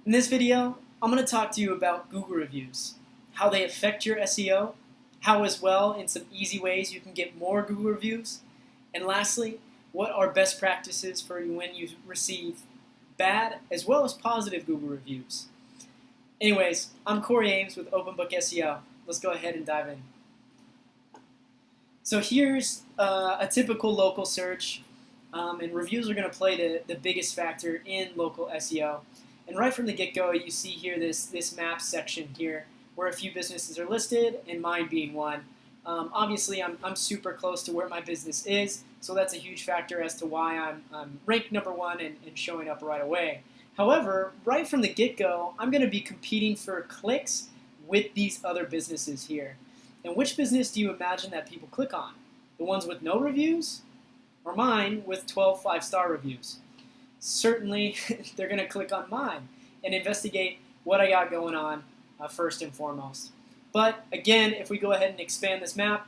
In this video, I'm going to talk to you about Google reviews, how they affect your SEO, how as well in some easy ways you can get more Google reviews, and lastly, what are best practices for you when you receive bad as well as positive Google reviews. Anyways, I'm Cory Ames with Open Book SEO. Let's go ahead and dive in. So here's a typical local search, and reviews are going to play the biggest factor in local SEO. And right from the get-go, you see here this map section here where a few businesses are listed, and mine being one. Obviously, I'm super close to where my business is, so that's a huge factor as to why I'm ranked number one and showing up right away. However, right from the get-go, I'm going to be competing for clicks with these other businesses here. And which business do you imagine that people click on? The ones with no reviews, or mine with 12 5-star reviews? Certainly they're going to click on mine and investigate what I got going on first and foremost. But again, if we go ahead and expand this map,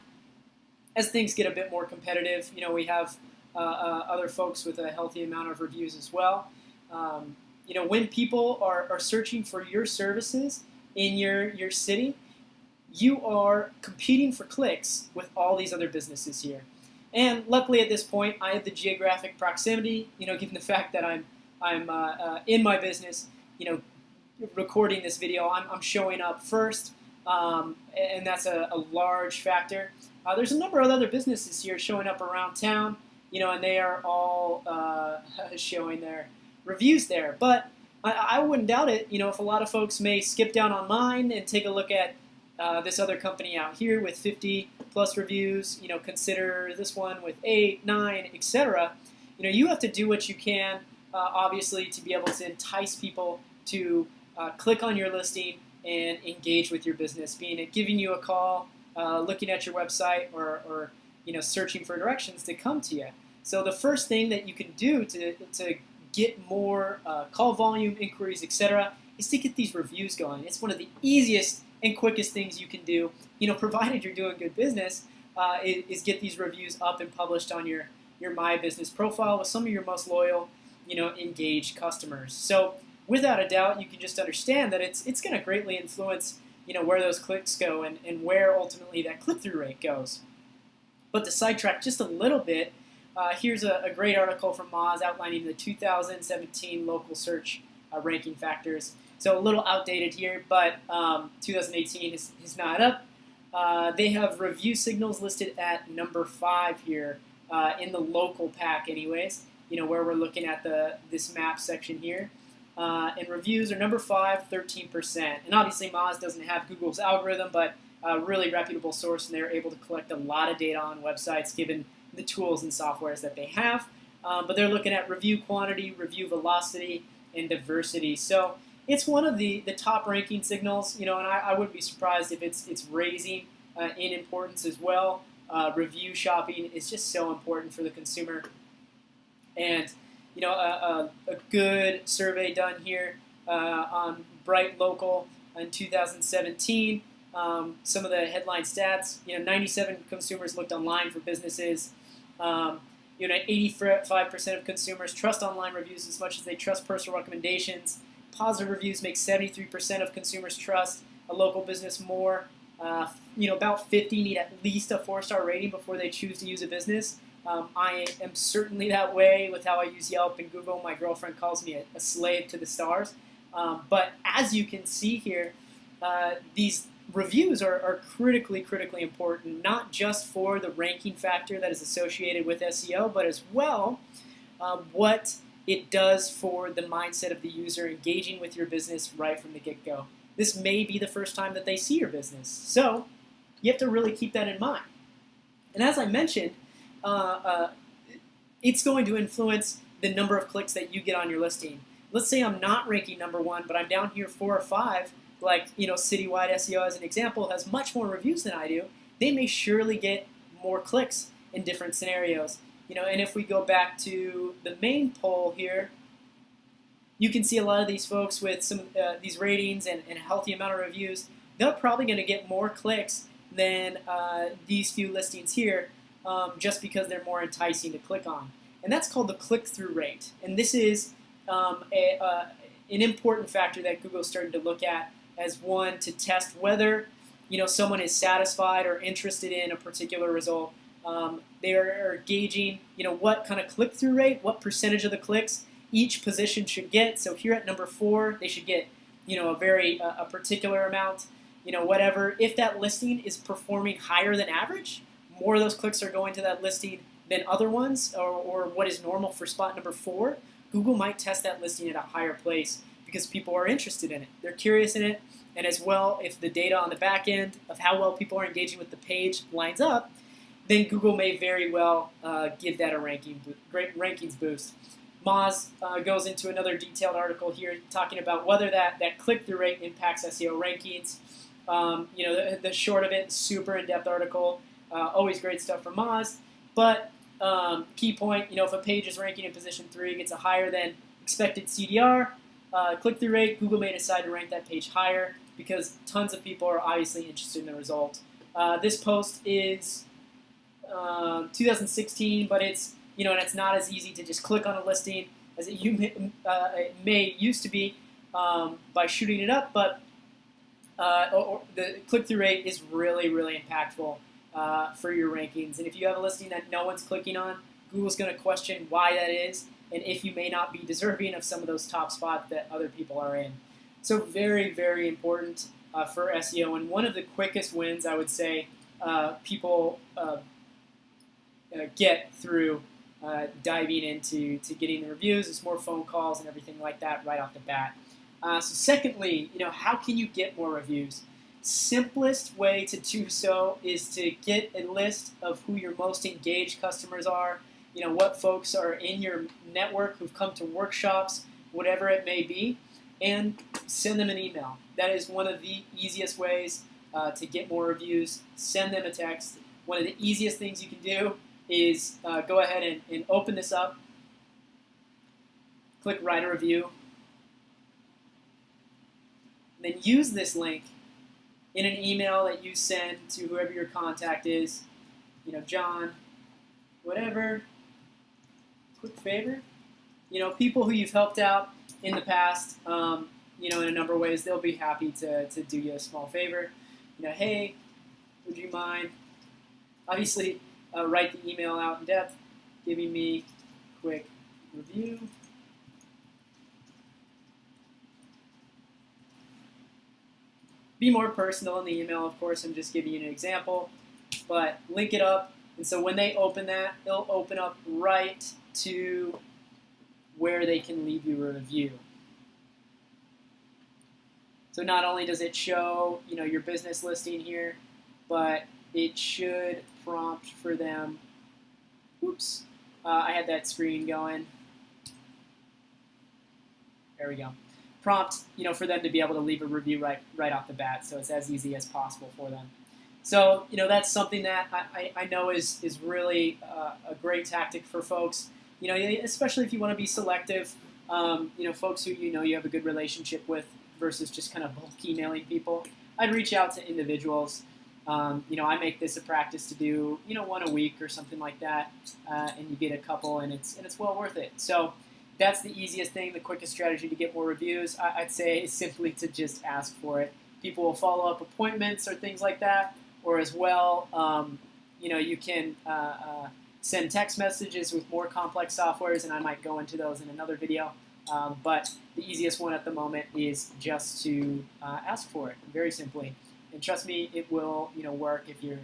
as things get a bit more competitive, we have other folks with a healthy amount of reviews as well. When people are searching for your services in your city, you are competing for clicks with all these other businesses here. And luckily at this point, I have the geographic proximity, given the fact that I'm in my business, recording this video, I'm showing up first, and that's a large factor. There's a number of other businesses here showing up around town, and they are all showing their reviews there. But I wouldn't doubt it, if a lot of folks may skip down on mine and take a look at this other company out here with 50 plus reviews, consider this one with 8, 9, etc. You have to do what you can, obviously, to be able to entice people to click on your listing and engage with your business, being it giving you a call, looking at your website, or searching for directions to come to you. So the first thing that you can do to get more call volume, inquiries, etc., is to get these reviews going. It's one of the easiest and quickest things you can do, provided you're doing good business, is get these reviews up and published on your My Business profile with some of your most loyal, engaged customers. So without a doubt, you can just understand that it's going to greatly influence, where those clicks go and where ultimately that click-through rate goes. But to sidetrack just a little bit, here's a great article from Moz outlining the 2017 local search ranking factors. So a little outdated here, but 2018 is not up. They have review signals listed at number 5 here in the local pack anyways, where we're looking at this map section here. And reviews are number 5, 13%. And obviously Moz doesn't have Google's algorithm, but a really reputable source, and they're able to collect a lot of data on websites given the tools and softwares that they have. But they're looking at review quantity, review velocity, and diversity. So it's one of the top ranking signals, and I wouldn't be surprised if it's raising in importance as well. Review shopping is just so important for the consumer. And, a good survey done here on Bright Local in 2017. Some of the headline stats, 97 consumers looked online for businesses. 85% of consumers trust online reviews as much as they trust personal recommendations. Positive reviews make 73% of consumers trust a local business more. About 50 need at least a 4-star rating before they choose to use a business. I am certainly that way with how I use Yelp and Google. My girlfriend calls me a slave to the stars. But as you can see here, these reviews are critically important, not just for the ranking factor that is associated with SEO, but as well what it does for the mindset of the user engaging with your business right from the get-go. This may be the first time that they see your business, so you have to really keep that in mind. And as I mentioned, it's going to influence the number of clicks that you get on your listing. Let's say I'm not ranking number 1, but I'm down here 4 or 5, like, Citywide SEO as an example has much more reviews than I do. They may surely get more clicks in different scenarios. And if we go back to the main poll here, you can see a lot of these folks with some these ratings and a healthy amount of reviews. They're probably going to get more clicks than these few listings here, just because they're more enticing to click on. And that's called the click-through rate. And this is an important factor that Google's starting to look at as one to test whether someone is satisfied or interested in a particular result. They are gauging what kind of click-through rate, what percentage of the clicks each position should get. So here at number 4, they should get a particular amount. Whatever. If that listing is performing higher than average, more of those clicks are going to that listing than other ones, or what is normal for spot number 4, Google might test that listing at a higher place because people are interested in it. They're curious in it, and as well, if the data on the back end of how well people are engaging with the page lines up, then Google may very well give that a great rankings boost. Moz goes into another detailed article here talking about whether that click-through rate impacts SEO rankings. The short of it, super in-depth article, always great stuff from Moz. But key point, if a page is ranking in position 3, gets a higher than expected CDR, click-through rate, Google may decide to rank that page higher because tons of people are obviously interested in the result. This post is 2016, but it's and it's not as easy to just click on a listing as it may used to be by shooting it up. But the click-through rate is really, really impactful for your rankings. And if you have a listing that no one's clicking on, Google's going to question why that is, and if you may not be deserving of some of those top spots that other people are in. So very, very important for SEO, and one of the quickest wins I would say people get through diving into getting the reviews. It's more phone calls and everything like that right off the bat. So secondly, how can you get more reviews? Simplest way to do so is to get a list of who your most engaged customers are, what folks are in your network who've come to workshops, whatever it may be, and send them an email. That is one of the easiest ways to get more reviews. Send them a text. One of the easiest things you can do is go ahead and open this up, click Write a Review, and then use this link in an email that you send to whoever your contact is, John, whatever, quick favor. People who you've helped out in the past, in a number of ways, they'll be happy to do you a small favor. Hey, would you mind, obviously, write the email out in depth, giving me a quick review. Be more personal in the email, of course. I'm just giving you an example, but link it up. And so when they open that, it'll open up right to where they can leave you a review. So not only does it show, your business listing here, but it should prompt for them. Oops, I had that screen going. There we go. Prompt, for them to be able to leave a review right off the bat, so it's as easy as possible for them. So, that's something that I know is really a great tactic for folks. Especially if you want to be selective. Folks who you have a good relationship with versus just kind of bulk emailing people. I'd reach out to individuals. I make this a practice to do, one a week or something like that, and you get a couple, and it's well worth it. So that's the easiest thing, the quickest strategy to get more reviews. I'd say simply to just ask for it. People will follow up appointments or things like that, or as well, you can send text messages with more complex softwares, and I might go into those in another video. But the easiest one at the moment is just to ask for it, very simply. And trust me, it will work if you're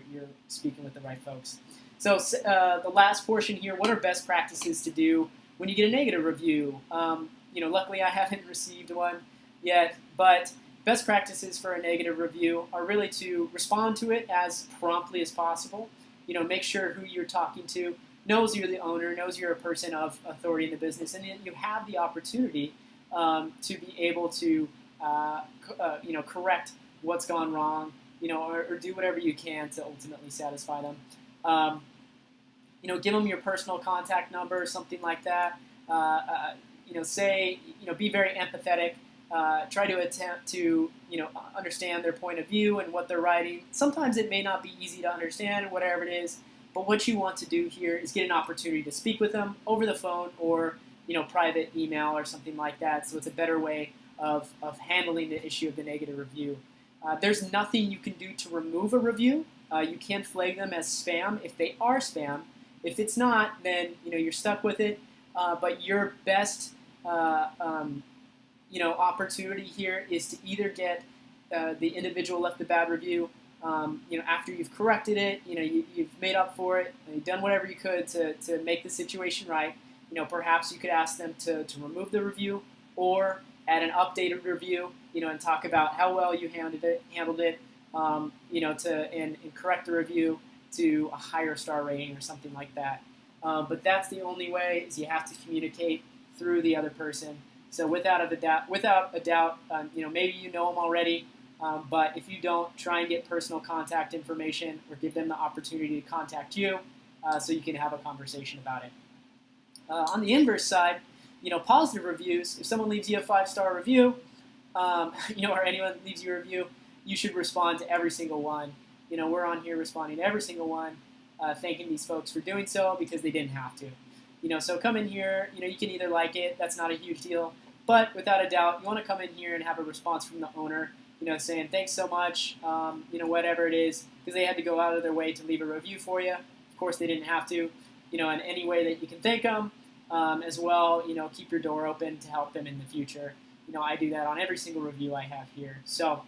speaking with the right folks. So the last portion here, what are best practices to do when you get a negative review? Luckily I haven't received one yet, but best practices for a negative review are really to respond to it as promptly as possible. Make sure who you're talking to knows you're the owner, knows you're a person of authority in the business, and you have the opportunity to be able to correct what's gone wrong, or do whatever you can to ultimately satisfy them. Give them your personal contact number, something like that. Be very empathetic. Try to attempt to, understand their point of view and what they're writing. Sometimes it may not be easy to understand, whatever it is, but what you want to do here is get an opportunity to speak with them over the phone or, private email or something like that. So it's a better way of handling the issue of the negative review. There's nothing you can do to remove a review. You can flag them as spam if they are spam. If it's not, then you're stuck with it. But your best opportunity here is to either get the individual left a bad review after you've corrected it, you've made up for it, and you've done whatever you could to make the situation right. Perhaps you could ask them to remove the review or add an updated review, and talk about how well you handled it, and correct the review to a higher star rating or something like that. But that's the only way, is you have to communicate through the other person. So without a doubt, maybe you know them already, but if you don't, try and get personal contact information or give them the opportunity to contact you so you can have a conversation about it. On the inverse side, positive reviews, if someone leaves you a 5-star review, or anyone leaves you a review, you should respond to every single one. We're on here responding to every single one, thanking these folks for doing so because they didn't have to. So come in here, you can either like it, that's not a huge deal, but without a doubt, you want to come in here and have a response from the owner, saying thanks so much, whatever it is, because they had to go out of their way to leave a review for you. Of course, they didn't have to, in any way that you can thank them. As well, keep your door open to help them in the future. I do that on every single review I have here. So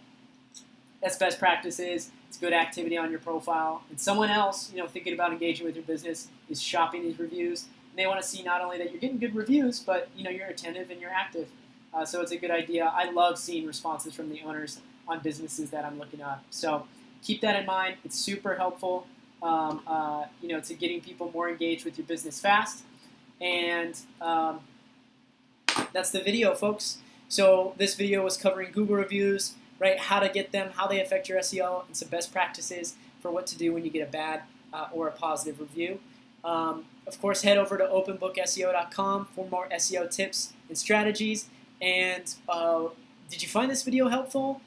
that's best practices. It's good activity on your profile. And someone else, thinking about engaging with your business is shopping these reviews. And they want to see not only that you're getting good reviews, but you're attentive and you're active. So it's a good idea. I love seeing responses from the owners on businesses that I'm looking up. So keep that in mind. It's super helpful, to getting people more engaged with your business fast. And that's the video, folks. So this video was covering Google reviews, right? How to get them, how they affect your SEO, and some best practices for what to do when you get a bad or a positive review. Of course, head over to openbookseo.com for more SEO tips and strategies. And did you find this video helpful?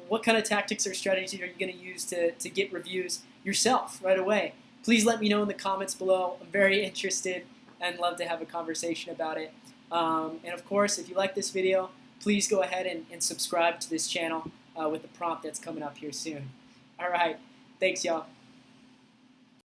What kind of tactics or strategies are you going to use to get reviews yourself right away? Please let me know in the comments below. I'm very interested and love to have a conversation about it. And of course, if you like this video, please go ahead and subscribe to this channel with the prompt that's coming up here soon. All right. Thanks, y'all.